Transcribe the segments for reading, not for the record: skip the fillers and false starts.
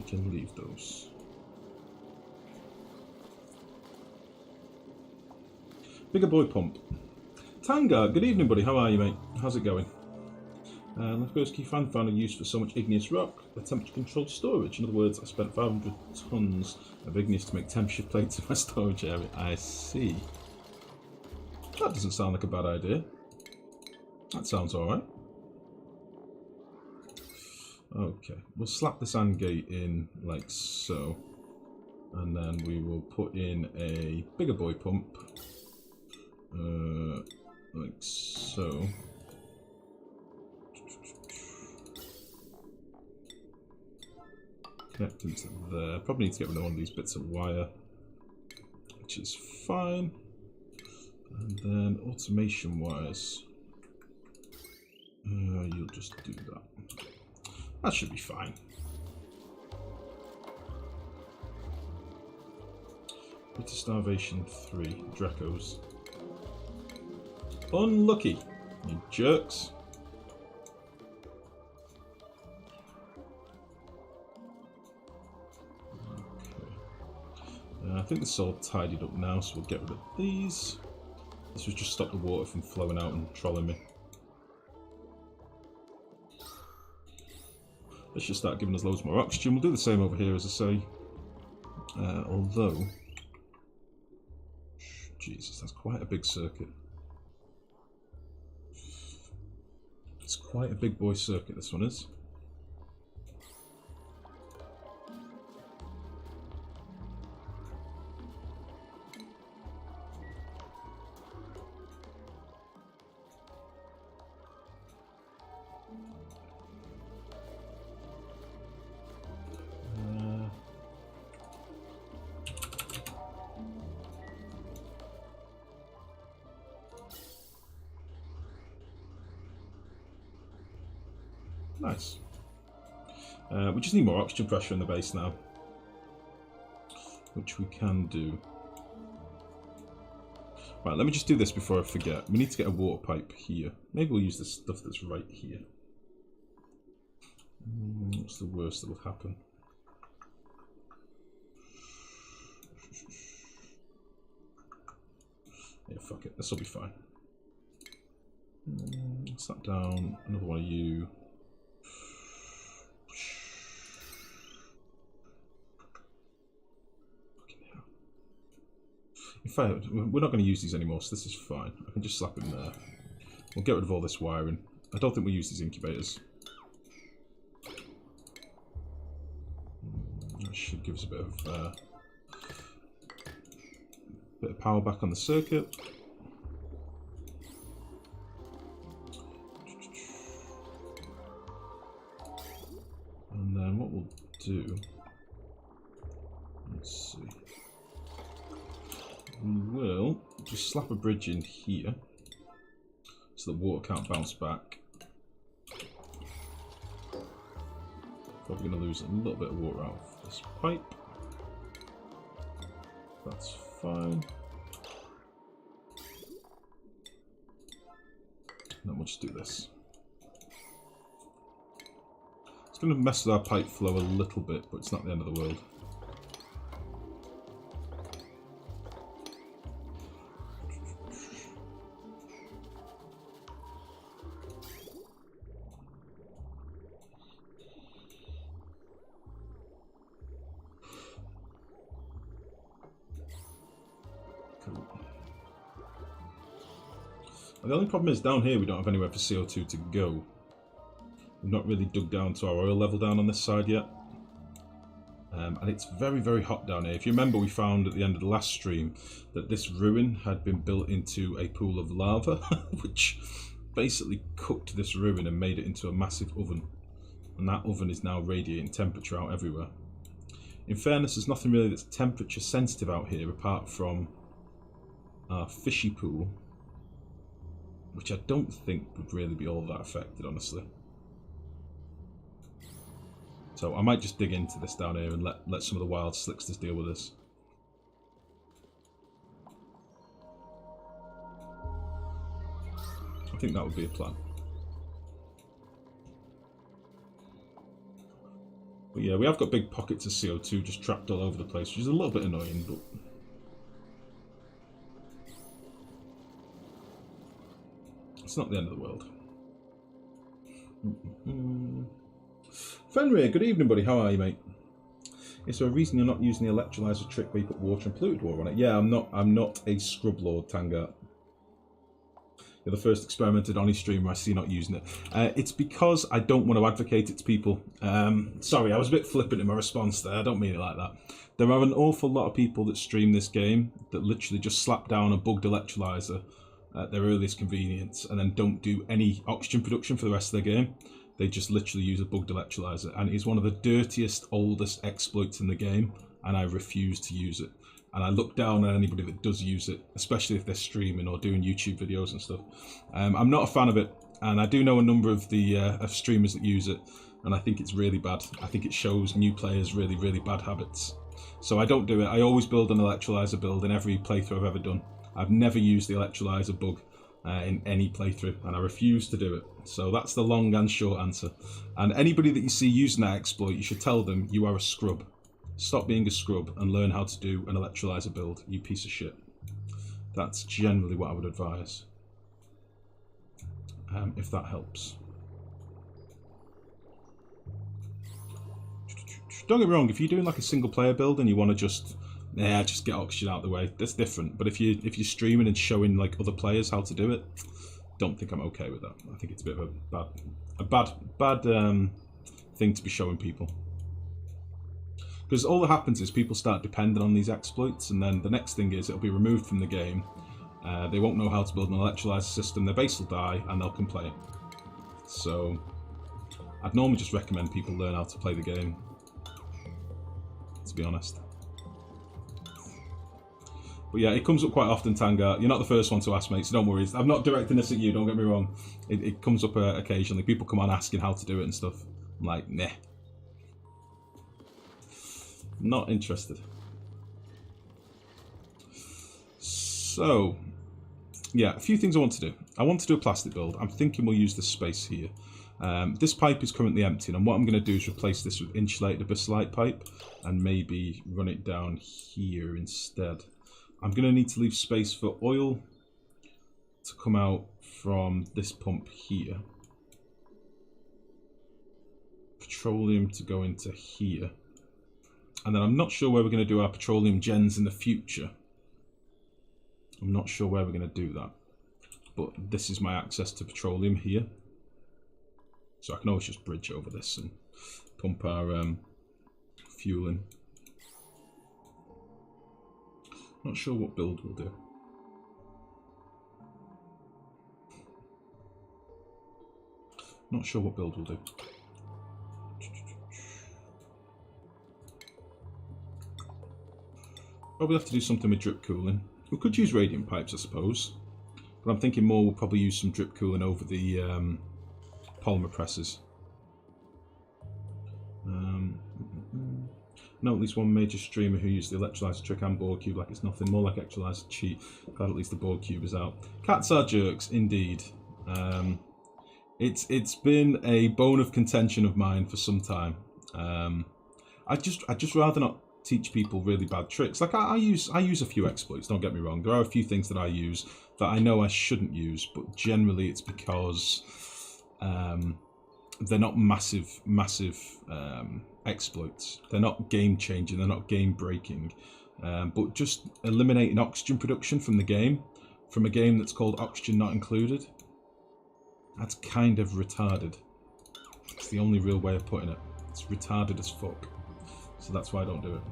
can leave those. Bigger boy pump. Tanga, good evening, buddy. How are you, mate? How's it going? Lifegrow's key found a use for so much igneous rock, a temperature-controlled storage. In other words, I spent 500 tons of igneous to make temperature plates in my storage area. I see. That doesn't sound like a bad idea. That sounds alright. Okay, we'll slap the sand gate in like so. And then we will put in a bigger boy pump. Like so. Connect into there. Probably need to get rid of one of these bits of wire, which is fine. And then automation wise, you'll just do that. That should be fine. Bitter starvation 3 Drecos. Unlucky, you jerks. I think this is all tidied up now, so we'll get rid of these. This will just stop the water from flowing out and trolling me. Let's just start giving us loads more oxygen. We'll do the same over here, as I say. Although... Jesus, that's quite a big circuit. It's quite a big boy circuit, this one is. Nice. We just need more oxygen pressure in the base now, which we can do. Right, let me just do this before I forget. We need to get a water pipe here. Maybe we'll use the stuff that's right here. What's the worst that will happen? Yeah, fuck it. This will be fine. Slap down another one of you. In fact, we're not going to use these anymore, so this is fine. I can just slap in there. We'll get rid of all this wiring. I don't think we'll use these incubators. That should give us a bit of power back on the circuit. And then what we'll do... Let's see. We will just slap a bridge in here so the water can't bounce back. Probably going to lose a little bit of water out of this pipe. That's fine. And then we'll just do this. It's going to mess with our pipe flow a little bit, but it's not the end of the world. The only problem is down here we don't have anywhere for CO2 to go. We've not really dug down to our oil level down on this side yet. And it's very, very hot down here. If you remember, we found at the end of the last stream that this ruin had been built into a pool of lava, which basically cooked this ruin and made it into a massive oven. And that oven is now radiating temperature out everywhere. In fairness, there's nothing really that's temperature sensitive out here apart from our fishy pool, which I don't think would really be all that affected, honestly. So I might just dig into this down here and let some of the wild slicksters deal with this. I think that would be a plan. But yeah, we have got big pockets of CO2 just trapped all over the place, which is a little bit annoying, but... it's not the end of the world. Fenrir, good evening, buddy. How are you, mate? Is there a reason you're not using the electrolyzer trick where you put water and polluted water on it? Yeah, I'm not a scrub lord, Tangart. You're the first experimented on his streamer I see not using it. It's because I don't want to advocate it to people. Sorry, I was a bit flippant in my response there. I don't mean it like that. There are an awful lot of people that stream this game that literally just slap down a bugged electrolyzer at their earliest convenience and then don't do any oxygen production for the rest of their game. They just literally use a bugged electrolyzer, and it's one of the dirtiest, oldest exploits in the game, and I refuse to use it. And I look down on anybody that does use it, especially if they're streaming or doing YouTube videos and stuff. I'm not a fan of it, and I do know a number of the of streamers that use it, and I think it's really bad. I think it shows new players really, really bad habits. So I don't do it. I always build an electrolyzer build in every playthrough I've ever done. I've never used the electrolyzer bug in any playthrough, and I refuse to do it. So that's the long and short answer. And anybody that you see using that exploit, you should tell them you are a scrub. Stop being a scrub and learn how to do an electrolyzer build, you piece of shit. That's generally what I would advise. If that helps. Don't get me wrong, if you're doing like a single player build and you want to just get oxygen out of the way, that's different. But if you're streaming and showing like other players how to do it, don't think I'm okay with that. I think it's a bit of a bad thing to be showing people. Because all that happens is people start depending on these exploits, and then the next thing is it'll be removed from the game. They won't know how to build an electrolyzer system, their base will die, and they'll complain. So I'd normally just recommend people learn how to play the game, to be honest. But yeah, it comes up quite often, Tanga. You're not the first one to ask, mate, so don't worry. I'm not directing this at you, don't get me wrong. It comes up occasionally. People come on asking how to do it and stuff. I'm like, nah. Not interested. So, yeah, a few things I want to do. I want to do a plastic build. I'm thinking we'll use this space here. This pipe is currently empty, and what I'm going to do is replace this with insulated abyssite pipe and maybe run it down here instead. I'm going to need to leave space for oil to come out from this pump here. Petroleum to go into here. And then I'm not sure where we're going to do our petroleum gens in the future. I'm not sure where we're going to do that. But this is my access to petroleum here. So I can always just bridge over this and pump our fuel in. Not sure what build we'll do. Not sure what build we'll do. Probably have to do something with drip cooling. We could use radiant pipes, I suppose. But I'm thinking more we'll probably use some drip cooling over the polymer presses. No, at least one major streamer who used the electrolyzer trick and board cube like it's nothing. More like electrolyzer cheat. Glad at least the board cube is out. Cats are jerks, indeed. It's been a bone of contention of mine for some time. I'd just rather not teach people really bad tricks. Like I use a few exploits, don't get me wrong. There are a few things that I use that I know I shouldn't use, but generally it's because they're not massive exploits. They're not game changing, they're not game breaking, but just eliminating oxygen production from the game, from a game that's called Oxygen Not Included. That's kind of retarded. It's the only real way of putting it. It's retarded as fuck. So that's why I don't do it.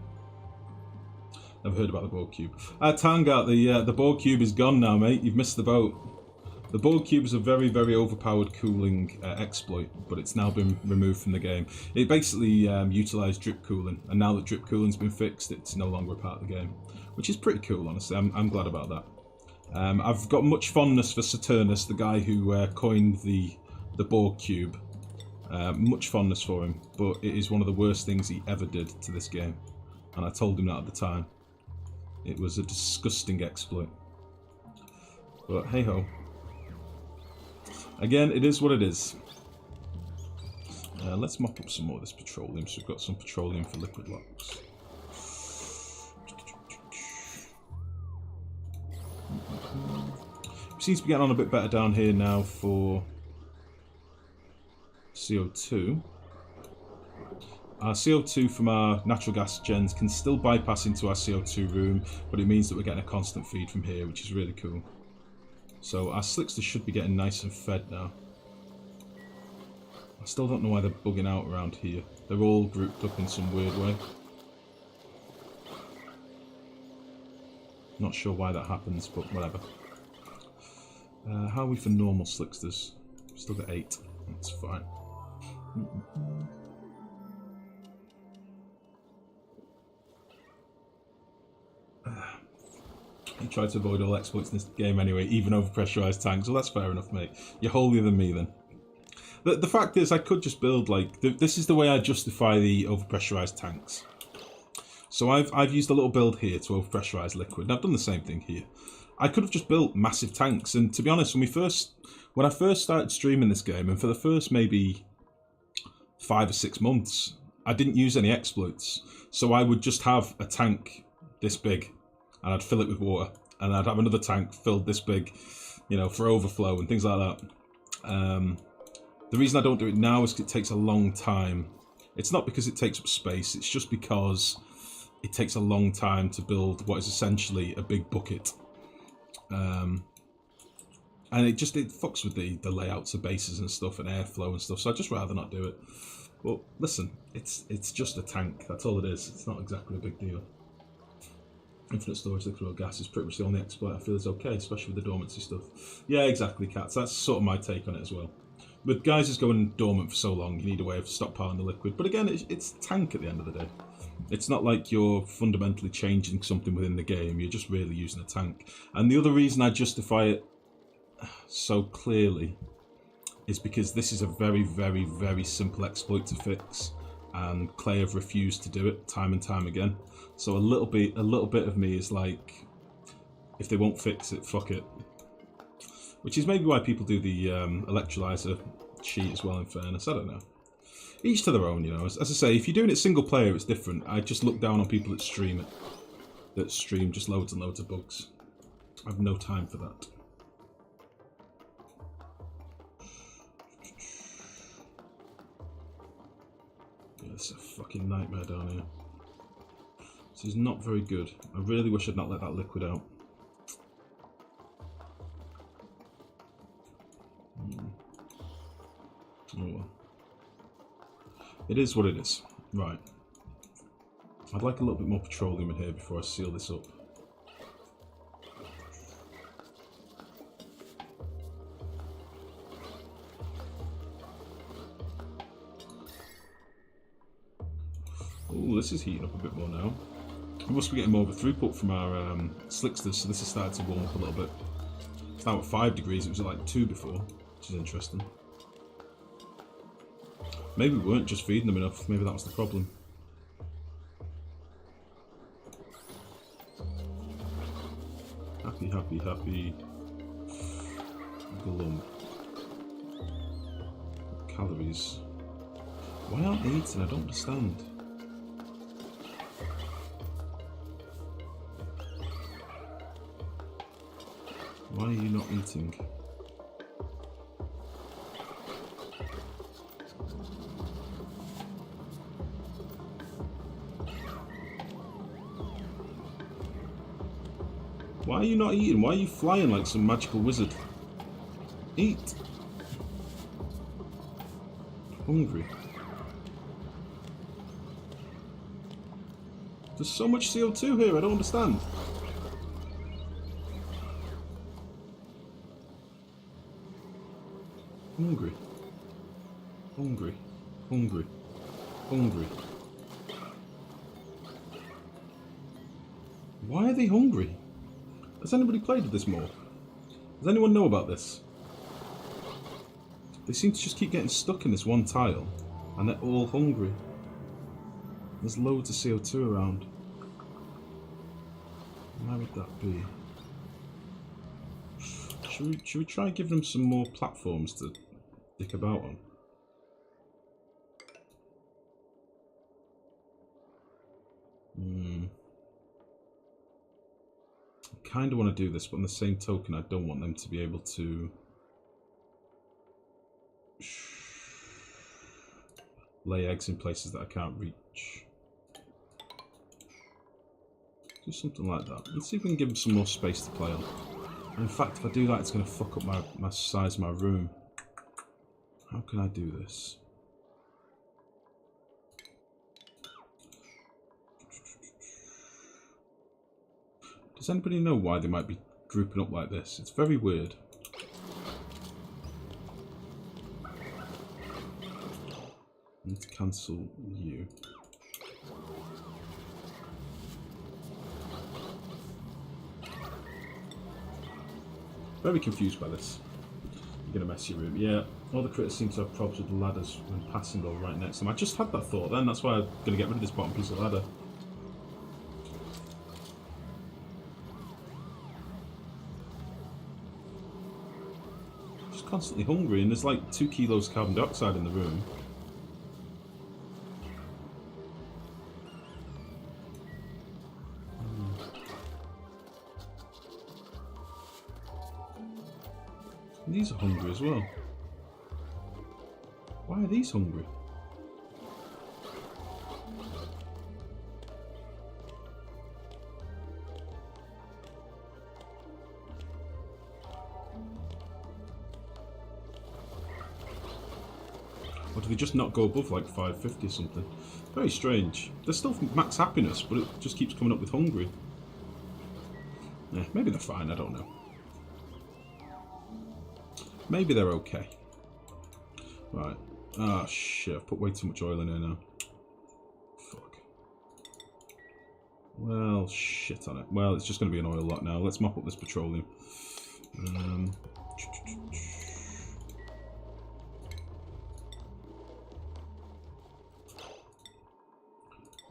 Never heard about the board cube. Tangart, the board cube is gone now, mate. You've missed the boat. The board cube is a very, very overpowered cooling exploit, but it's now been removed from the game. It basically utilised drip cooling, and now that drip cooling's been fixed, it's no longer a part of the game, which is pretty cool, honestly. I'm glad about that. I've got much fondness for Saturnus, the guy who coined the board cube. Much fondness for him, but it is one of the worst things he ever did to this game, and I told him that at the time. It was a disgusting exploit, but hey ho. Again, it is what it is. Let's mop up some more of this petroleum, so we've got some petroleum for liquid locks. Seems to be getting on a bit better down here now for CO2. Our CO2 from our natural gas gens can still bypass into our CO2 room, but it means that we're getting a constant feed from here, which is really cool. So our slicksters should be getting nice and fed now. I still don't know why they're bugging out around here. They're all grouped up in some weird way. Not sure why that happens, but whatever. How are we for normal slicksters? Still got 8. That's fine. You try to avoid all exploits in this game anyway, even overpressurized tanks. Well, that's fair enough, mate. You're holier than me, then. The fact is, I could just build, like... This is the way I justify the overpressurized tanks. So I've used a little build here to overpressurize liquid, and I've done the same thing here. I could have just built massive tanks, and to be honest, when I first started streaming this game, and for the first maybe 5 or 6 months, I didn't use any exploits. So I would just have a tank this big, and I'd fill it with water, and I'd have another tank filled this big, you know, for overflow and things like that. The reason I don't do it now is because it takes a long time. It's not because it takes up space, it's just because it takes a long time to build what is essentially a big bucket. And it fucks with the layouts of bases and stuff and airflow and stuff, so I'd just rather not do it. But listen, it's just a tank, that's all it is. It's not exactly a big deal. Infinite storage liquid gas is pretty much the only exploit I feel is okay, especially with the dormancy stuff. Yeah, exactly, Cats. That's sort of my take on it as well. With geysers going dormant for so long, you need a way of stockpiling the liquid. But again, it's a tank at the end of the day. It's not like you're fundamentally changing something within the game, you're just really using a tank. And the other reason I justify it so clearly is because this is a very, very, very simple exploit to fix, and Clay have refused to do it time and time again. So a little bit of me is like, if they won't fix it, fuck it. Which is maybe why people do the electrolyzer cheat as well, in fairness. I don't know. Each to their own, you know. As I say, if you're doing it single player, it's different. I just look down on people that stream it. That stream just loads and loads of bugs. I have no time for that. Yeah, it's a fucking nightmare down here. This is not very good. I really wish I'd not let that liquid out. Oh well. It is what it is. Right. I'd like a little bit more petroleum in here before I seal this up. Oh, this is heating up a bit more now. We must be getting more of a throughput from our slicksters, so this is starting to warm up a little bit. It's now at 5 degrees, it was at like 2 before, which is interesting. Maybe we weren't just feeding them enough, maybe that was the problem. Happy, happy, happy. Glum. Calories. Why aren't they eating? I don't understand. Why are you not eating? Why are you not eating? Why are you flying like some magical wizard? Eat! Hungry. There's so much CO2 here, I don't understand. Hungry. Hungry. Hungry. Hungry. Why are they hungry? Has anybody played with this more? Does anyone know about this? They seem to just keep getting stuck in this one tile, and they're all hungry. There's loads of CO2 around. Why would that be? Should we try giving them some more platforms to dick about on? I kind of want to do this, but on the same token, I don't want them to be able to lay eggs in places that I can't reach. Do something like that. Let's see if we can give them some more space to play on. And in fact, if I do that, it's going to fuck up my size of my room. How can I do this? Does anybody know why they might be grouping up like this? It's very weird. I need to cancel you. Very confused by this. You're gonna mess your room. Yeah, all the critters seem to have problems with the ladders when passing or right next to them. I just had that thought then, that's why I'm gonna get rid of this bottom piece of ladder. Just constantly hungry, and there's like 2 kilos of carbon dioxide in the room. These are hungry as well. Why are these hungry? Or do they just not go above like 550 or something? Very strange. They're still max happiness, but it just keeps coming up with hungry. Yeah, maybe they're fine, I don't know. Maybe they're okay. Right. Ah, shit. I've put way too much oil in here now. Fuck. Well, shit on it. Well, it's just going to be an oil lot now. Let's mop up this petroleum.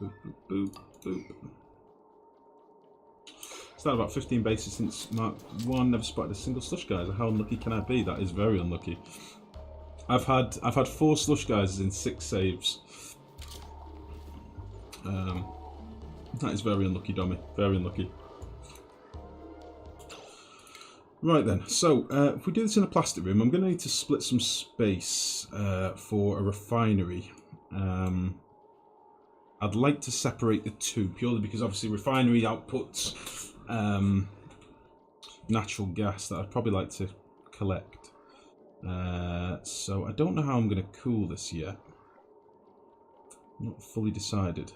Boop, boop, boop, boop. Started about 15 bases since Mark 1. Never spotted a single slush geyser. How unlucky can I be? That is very unlucky. I've had 4 slush geysers in 6 saves. That is very unlucky, Dommy. Very unlucky. Right then. So if we do this in a plastic room, I'm going to need to split some space for a refinery. I'd like to separate the two purely because obviously refinery outputs natural gas that I'd probably like to collect. So I don't know how I'm going to cool this yet. Not fully decided.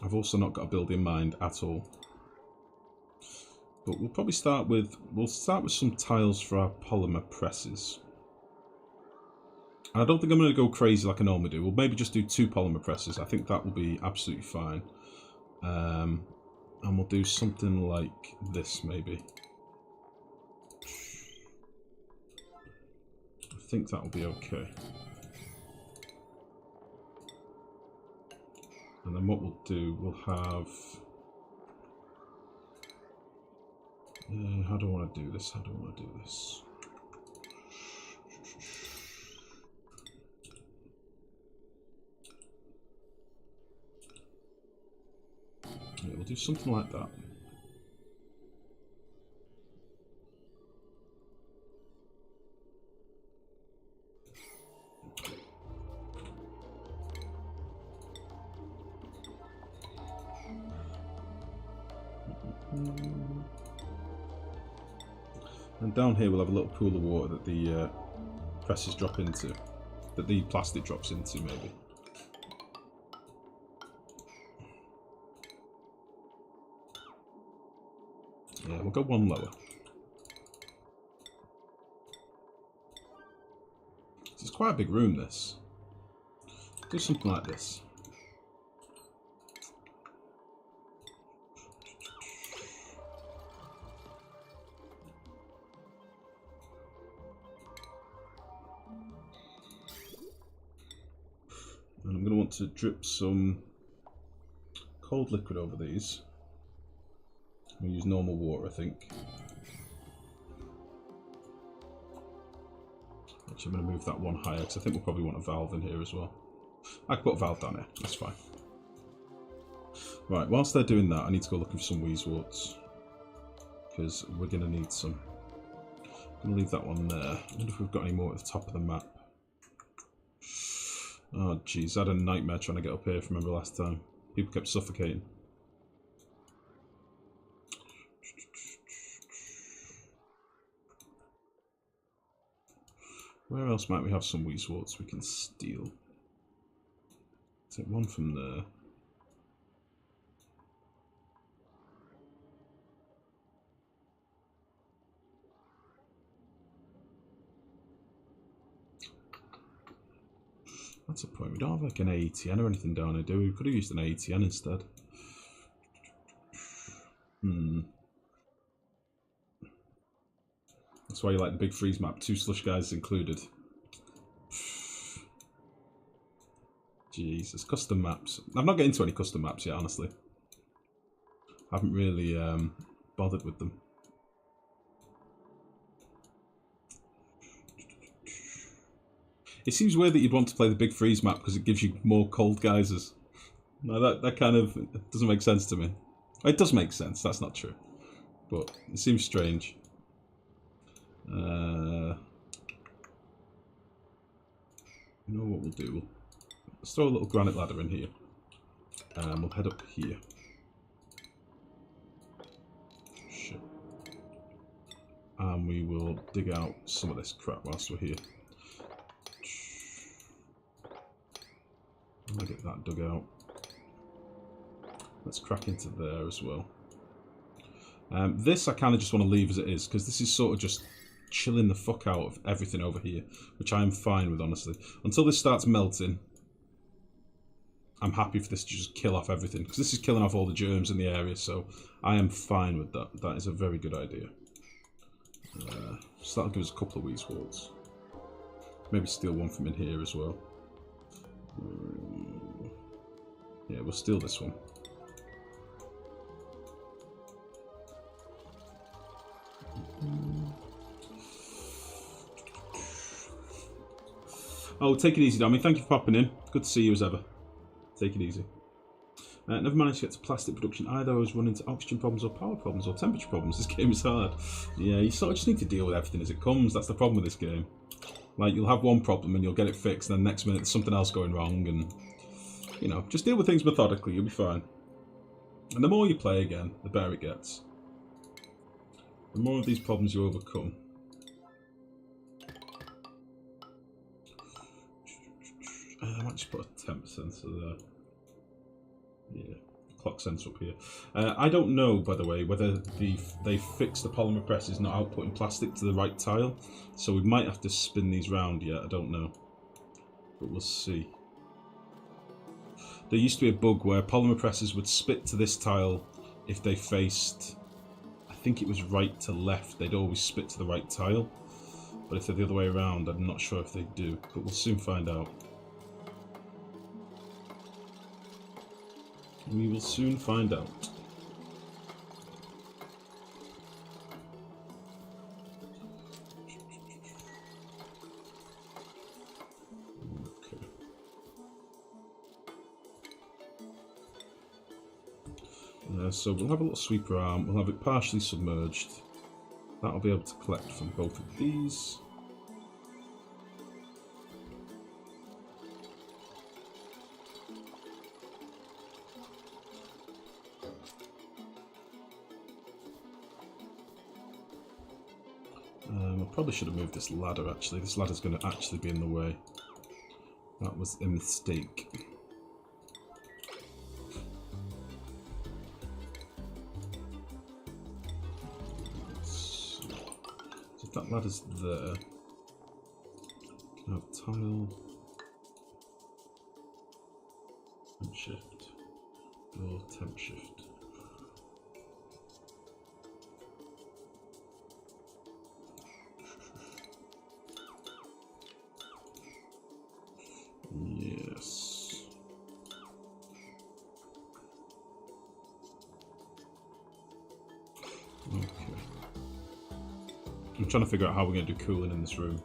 I've also not got a build in mind at all. But we'll probably start with some tiles for our polymer presses. And I don't think I'm going to go crazy like I normally do. We'll maybe just do 2 polymer presses. I think that will be absolutely fine. And we'll do something like this maybe. I think that will be okay. And then what we'll do, we'll have... how do I want to do this? How do I want to do this? Yeah, we'll do something like that. And down here we'll have a little pool of water that the presses drop into, that the plastic drops into maybe. Yeah, we'll go 1 lower. It's quite a big room, this. Do something like this. And I'm going to want to drip some cold liquid over these. We'll use normal water, I think. Actually, I'm going to move that one higher because I think we'll probably want a valve in here as well. I can put a valve down here, that's fine. Right, whilst they're doing that, I need to go looking for some Weezeworts. Because we're going to need some. I'm going to leave that one there. I wonder if we've got any more at the top of the map. Oh, jeez, I had a nightmare trying to get up here, if you remember last time. People kept suffocating. Where else might we have some Weezeworts we can steal? Take one from there. That's a point. We don't have like an ATN or anything down here, do we? We could have used an ATN instead. That's why you like the big freeze map. 2 slush guys included. Jesus, custom maps. I've not got into any custom maps yet, honestly. I haven't really bothered with them. It seems weird that you'd want to play the big freeze map because it gives you more cold geysers. No, that kind of doesn't make sense to me. It does make sense, that's not true. But it seems strange. You know what we'll do? Let's throw a little granite ladder in here. And we'll head up here. Shit. And we will dig out some of this crap whilst we're here. I'll get that dug out. Let's crack into there as well. This I kind of just want to leave as it is, because this is sort of just chilling the fuck out of everything over here, which I am fine with, honestly. Until this starts melting, I'm happy for this to just kill off everything, because this is killing off all the germs in the area, so I am fine with that. That is a very good idea. So that'll give us a couple of Weezeworts. Maybe steal one from in here as well. Yeah, we'll steal this one. Oh, take it easy, Dammy. Thank you for popping in. Good to see you as ever. Take it easy. Never managed to get to plastic production either. I was running into oxygen problems or power problems or temperature problems. This game is hard. Yeah, you sort of just need to deal with everything as it comes. That's the problem with this game. Like, you'll have one problem and you'll get it fixed, and then next minute there's something else going wrong, and, you know, just deal with things methodically, you'll be fine. And the more you play again, the better it gets. The more of these problems you overcome. I might just put a temp sensor there. Yeah, clock sensor up here. I don't know, by the way, whether they fixed the polymer presses not outputting plastic to the right tile. So we might have to spin these round yet, I don't know. But we'll see. There used to be a bug where polymer presses would spit to this tile if they faced, I think it was right to left, they'd always spit to the right tile. But if they're the other way around, I'm not sure if they do, but we'll soon find out. We will soon find out. Okay. So we'll have a little sweeper arm. We'll have it partially submerged. That'll be able to collect from both of these. I probably should have moved this ladder, actually. This ladder's going to actually be in the way. That was a mistake. So if that ladder's there, we can have tile, temp shift, door, temp shift. Yes. Okay. I'm trying to figure out how we're going to do cooling in this room.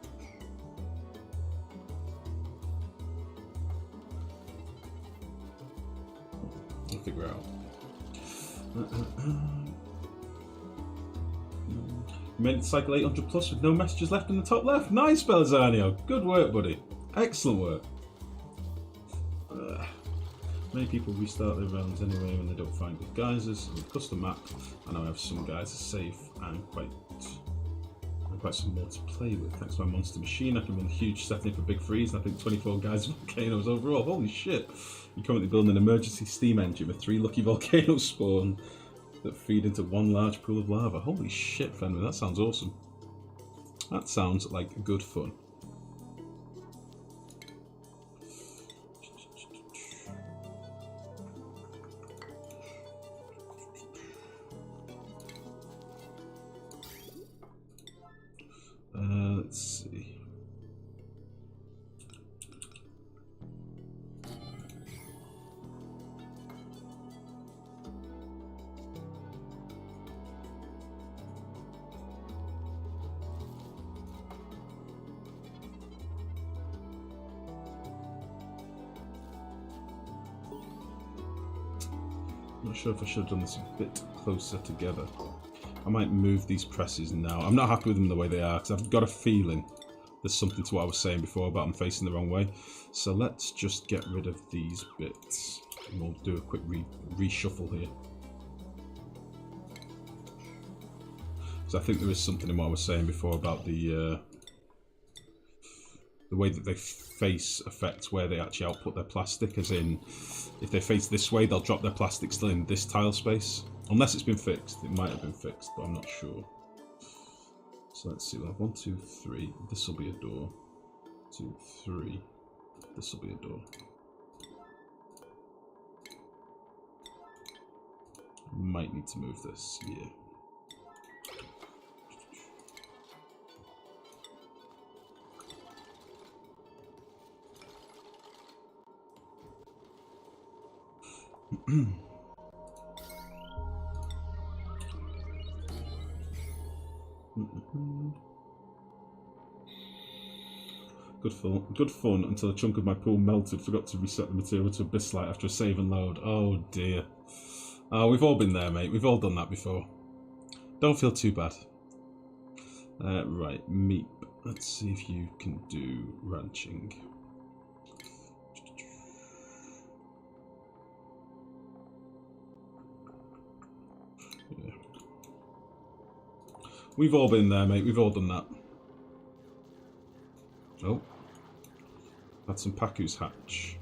We'll figure it out. You made it to cycle 800 plus with no messages left in the top left. Nice, Belzanio. Good work, buddy. Excellent work. Many people restart their rounds anyway when they don't find good geysers. With custom map, I know I have some geysers safe and quite some more to play with. Thanks to my monster machine, I can run a huge setting for big freeze, and I think 24 geyser volcanoes overall. Holy shit! You're currently building an emergency steam engine with 3 lucky volcanoes spawn that feed into one large pool of lava. Holy shit, Fenrir, that sounds awesome. That sounds like good fun. Let's see. Not sure if I should have done this a bit closer together. I might move these presses now. I'm not happy with them the way they are, because I've got a feeling there's something to what I was saying before about them facing the wrong way. So let's just get rid of these bits, and we'll do a quick reshuffle here. So I think there is something in what I was saying before about the way that they face affects where they actually output their plastic, as in, if they face this way, they'll drop their plastic still in this tile space. Unless it's been fixed. It might have been fixed, but I'm not sure. So let's see, we'll have 1, 2, 3. This will be a door. 2, 3. This will be a door. Might need to move this, yeah. Good fun until a chunk of my pool melted. Forgot to reset the material to abyssite after a save and load. Oh dear. We've all been there, mate. We've all done that before. Don't feel too bad. Right, Meep. Let's see if you can do ranching. Yeah. We've all been there, mate. We've all done that. Oh. Had some Paku's hatch.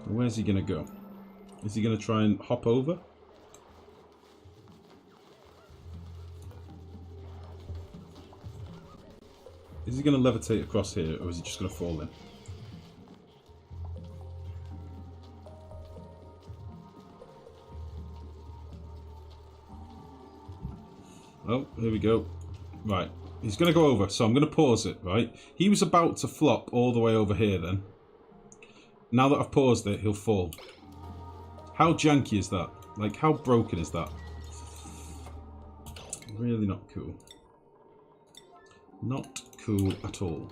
Where's he gonna go? Is he gonna try and hop over? Is he gonna levitate across here, or is he just gonna fall in? Oh, here we go. Right. He's going to go over, so I'm going to pause it, right? He was about to flop all the way over here then. Now that I've paused it, he'll fall. How janky is that? Like, how broken is that? Really not cool. Not cool at all.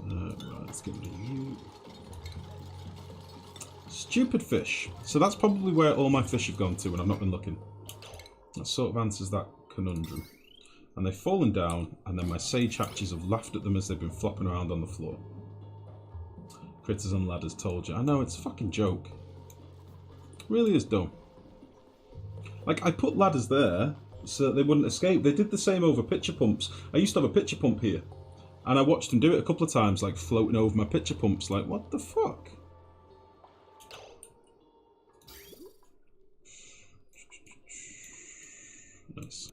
Right, let's get rid of you. Stupid fish. So that's probably where all my fish have gone to when I've not been looking. That sort of answers that conundrum. And they've fallen down, and then my sage hatches have laughed at them as they've been flopping around on the floor. Critters on ladders told you. I know, it's a fucking joke. It really is dumb. Like, I put ladders there so that they wouldn't escape. They did the same over pitcher pumps. I used to have a pitcher pump here. And I watched them do it a couple of times, like floating over my pitcher pumps. Like, what the fuck? Nice.